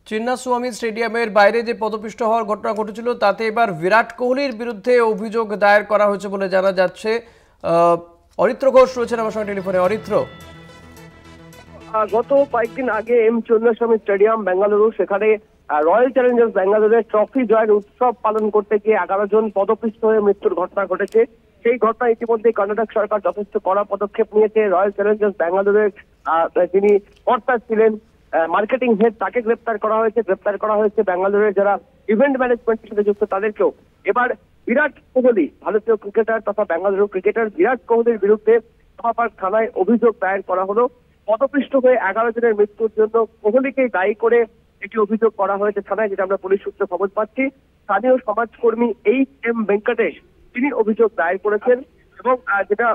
চিন্নাস্বামী স্টেডিয়ামের বাইরে যে পদপিষ্ট হওয়ার ঘটনা ঘটেছিল তাতে এবার বিরাট কোহলির বিরুদ্ধে অভিযোগ দায়ের করা হয়েছে বলে জানা যাচ্ছে। অরিত্র ঘোষ রয়েছেন আমার সঙ্গে টেলিফোনে। অরিত্র, গত কয়েকদিন আগে চিন্নাস্বামী স্টেডিয়াম বেঙ্গালুরু, সেখানে রয়্যাল চ্যালেঞ্জার্স বেঙ্গালুরুর ট্রফি জয়ের উৎসব পালন করতে গিয়ে 11 জন পদপিষ্ট হয়ে মৃত্যুর ঘটনা ঘটেছে। সেই ঘটনা ইতিমধ্যে কর্ণাটক সরকার যথেষ্ট কড়া পদক্ষেপ নিয়েছে। রয়্যাল চ্যালেঞ্জার্স বেঙ্গালুরুর যিনি কর্তা ছিলেন, মার্কেটিং হেড, তাকে গ্রেপ্তার করা হয়েছে বেঙ্গালুরুর যারা ইভেন্ট ম্যানেজমেন্টের সাথে যুক্ত তাদেরকেও। এবার বিরাট কোহলি, ভারতীয় ক্রিকেটার তথা বেঙ্গালুরু ক্রিকেটার বিরাট কোহলির বিরুদ্ধে কামারপাড় থানায় অভিযোগ দায়ের করা হলো। পদপিষ্ট হয়ে 11 জনের মৃত্যুর জন্য কোহলিকে দায়ী করে একটি অভিযোগ করা হয়েছে থানায়, যেটা আমরা পুলিশ সূত্রে খবর পাচ্ছি। স্থানীয় সমাজকর্মী এইচ.এম. ভেঙ্কটেশ তিনি অভিযোগ দায়ের করেছেন এবং যেটা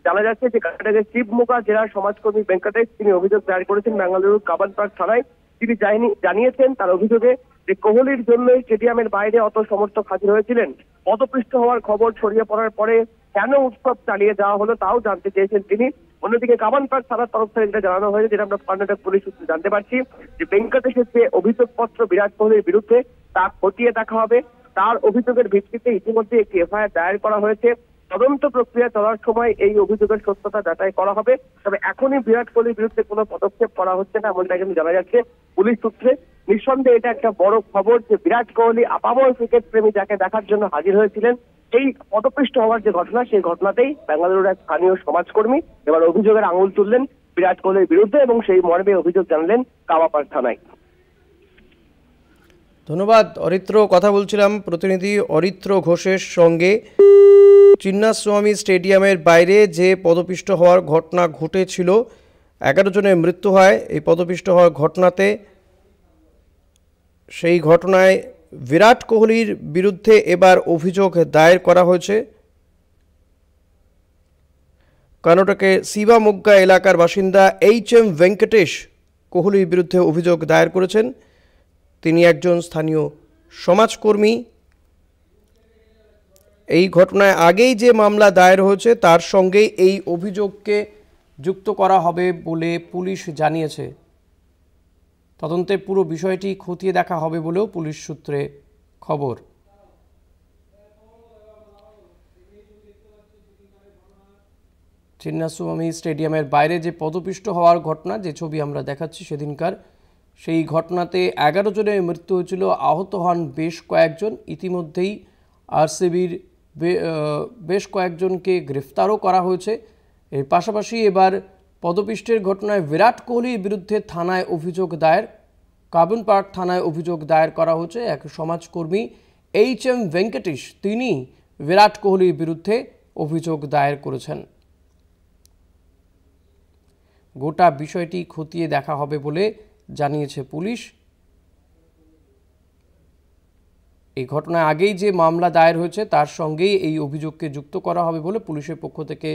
জানা যাচ্ছে যে কর্ণাটকের শিবমোগা জেলার সমাজকর্মী ভেঙ্কটেশ তিনি অভিযোগ দায়ের করেছেন বেঙ্গালুরু কাবানপাড় থানায়। তিনি জানিয়েছেন তার অভিযোগে যে কোহলির জন্যই স্টেডিয়ামের বাইরে অত সমর্থক হাজির হয়েছিলেন। পদপিষ্ট হওয়ার খবর ছড়িয়ে পড়ার পরে কেন উৎসব চালিয়ে যাওয়া হলো তাও জানতে চেয়েছেন তিনি। অন্যদিকে কাবানপাড় থানার তরফ থেকে যেটা জানানো হয়েছে, যেটা আমরা কর্ণাটক পুলিশ সূত্রে জানতে পারছি, যে ভেঙ্কটেশের যে অভিযোগপত্র বিরাট কোহলির বিরুদ্ধে তা খতিয়ে দেখা হবে। তার অভিযোগের ভিত্তিতে ইতিমধ্যে একটি এফআইআর দায়ের করা হয়েছে। তদন্ত প্রক্রিয়া চলার সময় এই অভিযোগের সত্যতা যাচাই করা হবে। তবে এখনই বিরাট কোহলির বিরুদ্ধে কোনো পদক্ষেপ করা হচ্ছে না এমনটা কিন্তু জানা যাচ্ছে পুলিশ সূত্রে। নিঃসন্দেহে এটা একটা বড় খবর যে বিরাট কোহলি আপামর ক্রিকেট প্রেমী যাকে দেখার জন্য হাজির হয়েছিলেন, এই পদপিষ্ট হওয়ার যে ঘটনা, সেই ঘটনাতেই বেঙ্গালুরুর এক স্থানীয় সমাজকর্মী এবার অভিযোগের আঙুল তুললেন বিরাট কোহলির বিরুদ্ধে এবং সেই মর্মে অভিযোগ জানালেন কামারপাড় থানায়। ধন্যবাদ অরিত্র। কথা বলছিলাম প্রতিনিধি অরিত্র ঘোষের সঙ্গে। চিন্নাস্বামী স্টেডিয়ামের বাইরে যে পদপিষ্ট হওয়ার ঘটনা ঘটেছিল, 11 জনের মৃত্যু হয় এই পদপিষ্ট হওয়ার ঘটনাতে। সেই ঘটনায় বিরাট কোহলির বিরুদ্ধে এবার অভিযোগ দায়ের করা হয়েছে। কর্ণাটকের শিবমোগা এলাকার বাসিন্দা এইচ.এম. ভেঙ্কটেশ কোহলির বিরুদ্ধে অভিযোগ দায়ের করেছেন। তিনি একজন স্থানীয় সমাজকর্মী। এই ঘটনায় আগেই যে মামলা দায়ের হয়েছে তার সঙ্গেই এই অভিযোগকে যুক্ত করা হবে বলে পুলিশ জানিয়েছে। তদন্তে পুরো বিষয়টি খতিয়ে দেখা হবে বলেও পুলিশ সূত্রে খবর। চিন্নাস্বামী স্টেডিয়ামের বাইরে যে পদপিষ্ট হওয়ার ঘটনা, যে ছবি আমরা দেখাচ্ছি সেদিনকার, সেই ঘটনাতে 11 জনের মৃত্যু হয়েছিল, আহত হন বেশ কয়েকজন। ইতিমধ্যেই আরসিবির বেশ কয়েকজনকে গ্রেফতারও করা হয়েছে। এর পাশাপাশি এবার পদপিষ্টের ঘটনায় বিরাট কোহলির বিরুদ্ধে থানায় অভিযোগ দায়ের, কাবানপাড় থানায় অভিযোগ দায়ের করা হয়েছে। এক সমাজকর্মী এইচ.এম. ভেঙ্কটেশ তিনি বিরাট কোহলির বিরুদ্ধে অভিযোগ দায়ের করেছেন। গোটা বিষয়টি খতিয়ে দেখা হবে বলে জানিয়েছে পুলিশ। এই ঘটনায় আগেই যে মামলা দায়ের হয়েছে তার সঙ্গেই এই অভিযোগকে যুক্ত করা হবে বলে পুলিশের পক্ষ থেকে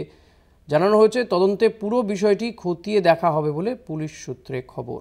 জানানো হয়েছে। তদন্তে পুরো বিষয়টি খতিয়ে দেখা হবে বলে পুলিশ সূত্রে খবর।